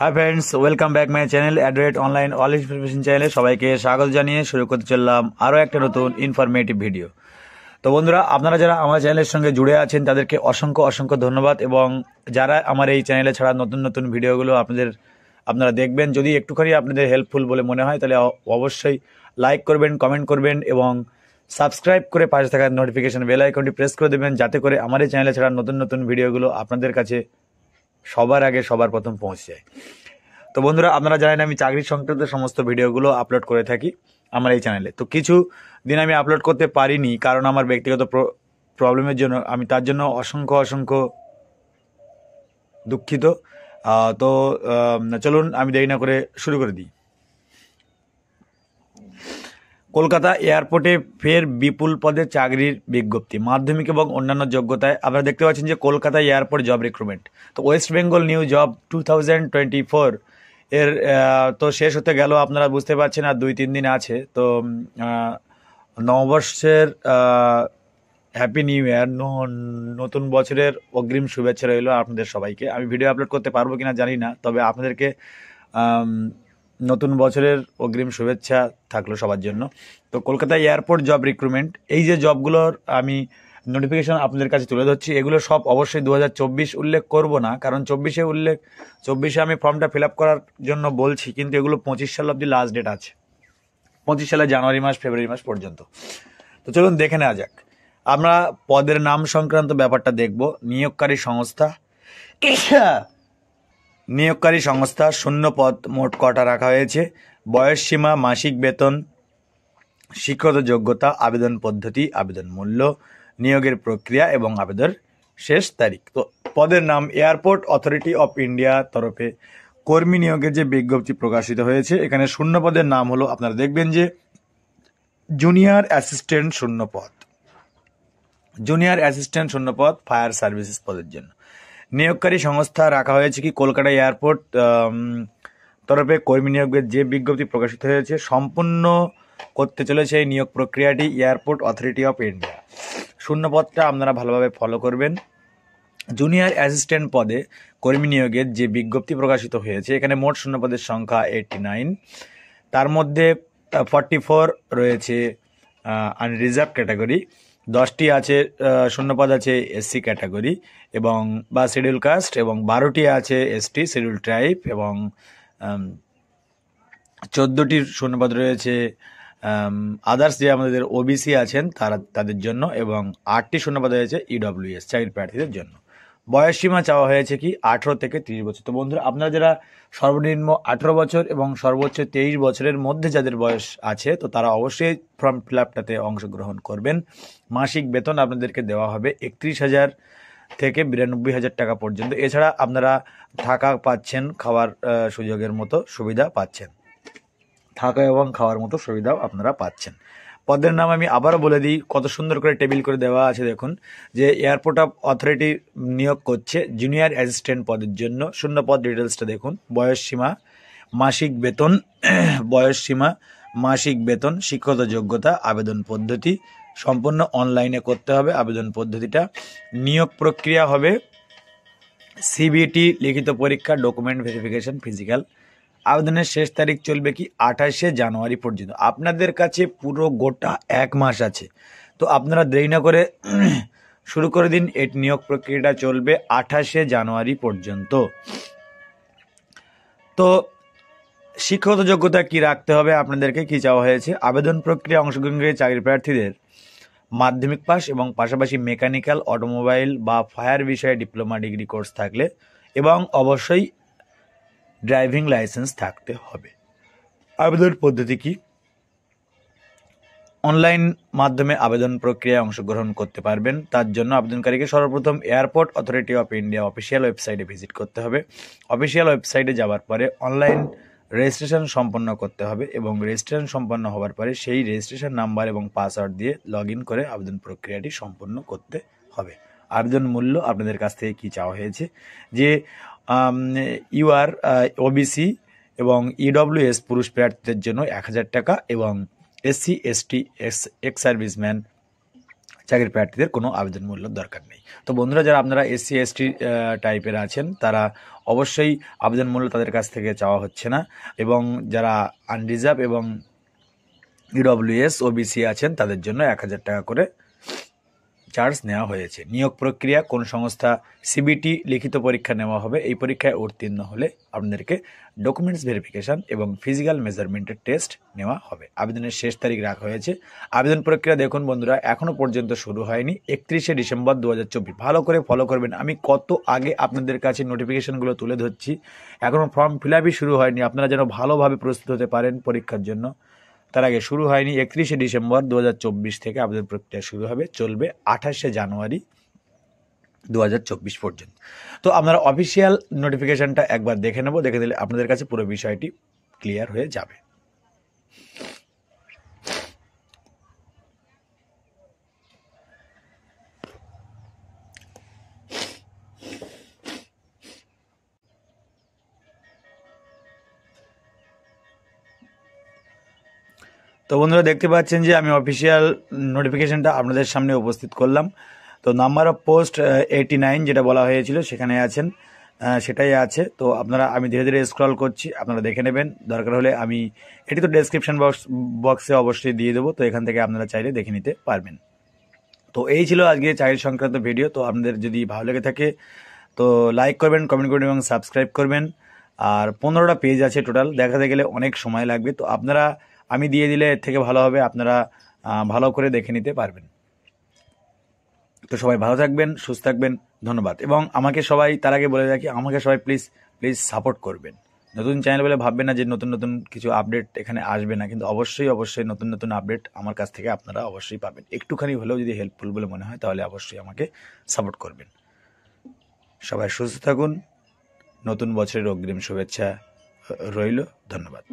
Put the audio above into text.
High friends, welcome back my channel অ্যাড্রেট online all information চ্যানেলে সবাইকে স্বাগত জানিয়ে শুরু করতে চললাম আরও একটা নতুন ইনফরমেটিভ ভিডিও। তো বন্ধুরা, আপনারা যারা আমার চ্যানেলের সঙ্গে জুড়ে আছেন তাদেরকে অসংখ্য অসংখ্য ধন্যবাদ, এবং যারা আমার এই চ্যানেলে ছাড়া নতুন নতুন ভিডিওগুলো আপনারা দেখবেন, যদি একটুখানি আপনাদের হেল্পফুল বলে মনে হয় তাহলে অবশ্যই লাইক করবেন, কমেন্ট করবেন এবং সাবস্ক্রাইব করে পাশে থাকা নোটিফিকেশন বেল আইকনটি প্রেস করে দেবেন, যাতে করে আমার এই চ্যানেলে ছাড়া নতুন নতুন ভিডিওগুলো আপনাদের কাছে সবার আগে সবার প্রথম পৌঁছে যায়। তো বন্ধুরা, আপনারা জানেন আমি চাকরি সংক্রান্ত সমস্ত ভিডিওগুলো আপলোড করে থাকি আমার এই চ্যানেলে। তো কিছু দিন আমি আপলোড করতে পারিনি, কারণ আমার ব্যক্তিগত প্রবলেমের জন্য। আমি তার জন্য অসংখ্য অসংখ্য দুঃখিত। তো চলুন আমি দেরি না করে শুরু করে দিই। কলকাতা এয়ারপোর্টে ফের বিপুল পদে চাকরির বিজ্ঞপ্তি, মাধ্যমিক এবং অন্যান্য যোগ্যতায়। আপনারা দেখতে পাচ্ছেন যে কলকাতা এয়ারপোর্ট জব রিক্রুটমেন্ট। তো ওয়েস্ট বেঙ্গল নিউ জব 2024 এর তো শেষ হতে গেল, আপনারা বুঝতে পারছেন আর 2-3 দিন আছে। তো নববর্ষের হ্যাপি নিউ ইয়ার, নতুন বছরের অগ্রিম শুভেচ্ছা রইল আপনাদের সবাইকে। আমি ভিডিও আপলোড করতে পারবো কিনা জানি না, তবে আপনাদেরকে নতুন বছরের অগ্রিম শুভেচ্ছা থাকলো সবার জন্য। তো কলকাতা এয়ারপোর্ট জব রিক্রুটমেন্ট, এই যে জবগুলোর আমি নোটিফিকেশন আপনাদের কাছে তুলে ধরছি, এগুলো সব অবশ্যই 2024 উল্লেখ করব না, কারণ 24 আমি ফর্মটা ফিল আপ করার জন্য বলছি, কিন্তু এগুলো 25 সাল অব্দি লাস্ট ডেট আছে, 25 সালে জানুয়ারি মাস ফেব্রুয়ারি মাস পর্যন্ত। তো চলুন দেখে নেওয়া যাক। আমরা পদের নাম সংক্রান্ত ব্যাপারটা দেখব। নিয়োগকারী সংস্থা, শূন্য পদ মোট কটা রাখা হয়েছে, বয়স সীমা, মাসিক বেতন, শিক্ষাগত যোগ্যতা, আবেদন পদ্ধতি, আবেদন মূল্য, নিয়োগের প্রক্রিয়া এবং আবেদন শেষ তারিখ। তো পদের নাম, এয়ারপোর্ট অথরিটি অফ ইন্ডিয়া তরফে কর্মী নিয়োগের যে বিজ্ঞপ্তি প্রকাশিত হয়েছে, এখানে শূন্য পদের নাম হলো, আপনারা দেখবেন যে জুনিয়র অ্যাসিস্ট্যান্ট শূন্য পদ, জুনিয়র অ্যাসিস্ট্যান্ট শূন্য পদ ফায়ার সার্ভিসেস পদের জন্য। নিয়োগকারী সংস্থা রাখা হয়েছে কি, কলকাতা এয়ারপোর্ট তরফে কর্মী নিয়োগের যে বিজ্ঞপ্তি প্রকাশিত হয়েছে সম্পূর্ণ করতে চলেছে এই নিয়োগ প্রক্রিয়াটি এয়ারপোর্ট অথরিটি অফ ইন্ডিয়া। শূন্য পদটা আপনারা ভালোভাবে ফলো করবেন। জুনিয়র অ্যাসিস্ট্যান্ট পদে কর্মী নিয়োগের যে বিজ্ঞপ্তি প্রকাশিত হয়েছে, এখানে মোট শূন্য পদের সংখ্যা 89। তার মধ্যে 44 রয়েছে আনরিজার্ভ ক্যাটাগরি, 10টি আছে শূন্যপদ আছে এসসি ক্যাটাগরি এবং বা শিডিউল কাস্ট, এবং 12টি আছে এসটি শিডিউল ট্রাইব, এবং 14টি শূন্যপদ রয়েছে আদার্স, যে আমাদের ওবিসি আছেন তাদের জন্য, এবং 8টি শূন্যপদ রয়েছে ইডব্লিউএস চাকরি প্রার্থীদের জন্য। বয়স সীমা চাওয়া হয়েছে কি 18 থেকে 30 বছর। তো বন্ধুরা, আপনারা যারা সর্বনিম্ন 18 বছর এবং সর্বোচ্চ 23 বছরের মধ্যে যাদের বয়স আছে, তো তারা অবশ্যই ফর্ম ফিল আপটাতে অংশগ্রহণ করবেন। মাসিক বেতন আপনাদেরকে দেওয়া হবে 31,000 থেকে 92,000 টাকা পর্যন্ত। এছাড়া আপনারা থাকা পাচ্ছেন, খাওয়ার সুযোগের মতো সুবিধা পাচ্ছেন, থাকা এবং খাওয়ার মতো সুবিধাও আপনারা পাচ্ছেন। পদের নাম আমি আবারও বলে দিই, কত সুন্দর করে টেবিল করে দেওয়া আছে দেখুন, যে এয়ারপোর্ট অফ অথরিটি নিয়োগ করছে জুনিয়র অ্যাসিস্ট্যান্ট পদের জন্য। শূন্য পদ ডিটেলসটা দেখুন। বয়স সীমা, মাসিক বেতন, শিক্ষাগত যোগ্যতা, আবেদন পদ্ধতি সম্পূর্ণ অনলাইনে করতে হবে আবেদন পদ্ধতিটা। নিয়োগ প্রক্রিয়া হবে সিবিটি, লিখিত পরীক্ষা, ডকুমেন্ট ভেরিফিকেশন, ফিজিক্যাল। আবেদনের শেষ তারিখ চলবে কি 28শে জানুয়ারি পর্যন্ত। আপনাদের কাছে পুরো গোটা 1 মাস আছে, তো আপনারা দেরি না করে শুরু করে দিন। এই নিয়োগ প্রক্রিয়াটা চলবে 28শে জানুয়ারি পর্যন্ত। তো শিক্ষাগত যোগ্যতা কি রাখতে হবে, আপনাদেরকে কি চাওয়া হয়েছে, আবেদন প্রক্রিয়া অংশগ্রহণকারী চাকরি প্রার্থীদের মাধ্যমিক পাস এবং পাশাপাশি মেকানিক্যাল, অটোমোবাইল বা ফায়ার বিষয়ে ডিপ্লোমা ডিগ্রি কোর্স থাকলে, এবং অবশ্যই ড্রাইভিং লাইসেন্স থাকতে হবে। আবেদন পদ্ধতি কি, অনলাইন মাধ্যমে আবেদন প্রক্রিয়ায় অংশগ্রহণ করতে পারবেন। তার জন্য আবেদনকারীকে সর্বপ্রথম airport authority of India official ওয়েবসাইটে ভিজিট করতে হবে। অফিসিয়াল ওয়েবসাইটে যাওয়ার পরে অনলাইন রেজিস্ট্রেশন সম্পন্ন করতে হবে, এবং রেজিস্ট্রেশন সম্পন্ন হওয়ার পরে সেই রেজিস্ট্রেশন নাম্বার এবং পাসওয়ার্ড দিয়ে লগ ইন করে আবেদন প্রক্রিয়াটি সম্পন্ন করতে হবে। আবেদন মূল্য আপনাদের কাছ থেকে কি চাওয়া হয়েছে, যে ইউআর ওবিসি এবং ইডব্লিউএস পুরুষ প্রার্থীদের জন্য 1,000 টাকা, এবং এসসি এসটি এক্স সার্ভিসম্যান চাকরির প্রার্থীদের কোনো আবেদন মূল্য দরকার নেই। তো বন্ধুরা, যারা আপনারা SC ST টাইপের আছেন তারা অবশ্যই আবেদন মূল্য তাদের কাছ থেকে চাওয়া হচ্ছে না, এবং যারা আনরিজার্ভ এবং EWS OBC আছেন তাদের জন্য 1000 টাকা করে চার্জ নেওয়া হয়েছে। নিয়োগ প্রক্রিয়া, কোন সংস্থা CBT লিখিত পরীক্ষা নেওয়া হবে। এই পরীক্ষায় উত্তীর্ণ হলে আপনাদেরকে ডকুমেন্টস ভেরিফিকেশন এবং ফিজিক্যাল মেজারমেন্টের টেস্ট নেওয়া হবে। আবেদনের শেষ তারিখ রাখা হয়েছে। আবেদন প্রক্রিয়া দেখুন বন্ধুরা, এখনও পর্যন্ত শুরু হয়নি। 31শে ডিসেম্বর 2024। ভালো করে ফলো করবেন। আমি কত আগে আপনাদের কাছে নোটিফিকেশনগুলো তুলে ধরছি, এখনও ফর্ম ফিল আপই শুরু হয়নি। আপনারা যেন ভালোভাবে প্রস্তুত হতে পারেন পরীক্ষার জন্য, তার আগে শুরু হয়নি। 31শে ডিসেম্বর 2024 থেকে আবেদন প্রক্রিয়া শুরু হবে, চলবে 28শে জানুয়ারি 2024 পর্যন্ত। তো আপনারা অফিসিয়াল নোটিফিকেশনটা একবার দেখে নেব, দেখে দিলে আপনাদের কাছে পুরো বিষয়টি ক্লিয়ার হয়ে যাবে। তো বন্ধুরা, দেখতে পাচ্ছেন যে আমি অফিসিয়াল নোটিফিকেশনটা আপনাদের সামনে উপস্থিত করলাম। তো নাম্বার অফ পোস্ট 89 যেটা বলা হয়েছিল সেখানে আছেন, সেটাই আছে। তো আমি ধীরে ধীরে স্ক্রল করছি, আপনারা দেখে নেবেন। দরকার হলে আমি এটি তো ডেসক্রিপশন বক্সে অবশ্যই দিয়ে দেবো, তো এখান থেকে আপনারা চাইলে দেখে নিতে পারবেন। তো এই ছিল আজকে চাকরি সংক্রান্ত ভিডিও। তো আপনাদের যদি ভালো লেগে থাকে তো লাইক করবেন, কমেন্ট করবেন এবং সাবস্ক্রাইব করবেন। আর 15টা পেজ আছে টোটাল, দেখাতে গেলে অনেক সময় লাগবে। তো আমি দিয়ে দিলে এর থেকে ভালো হবে, আপনারা ভালো করে দেখে নিতে পারবেন। তো সবাই ভালো থাকবেন, সুস্থ থাকবেন, ধন্যবাদ। এবং আমাকে সবাই, তার আগে বলে রাখি, আমাকে সবাই প্লিজ সাপোর্ট করবেন। নতুন চ্যানেল বলে ভাববেন না যে নতুন নতুন কিছু আপডেট এখানে আসবে না, কিন্তু অবশ্যই নতুন নতুন আপডেট আমার কাছ থেকে আপনারা অবশ্যই পাবেন। একটুখানি হলেও যদি হেল্পফুল বলে মনে হয় তাহলে অবশ্যই আমাকে সাপোর্ট করবেন। সবাই সুস্থ থাকুন, নতুন বছরের অগ্রিম শুভেচ্ছা রইল, ধন্যবাদ।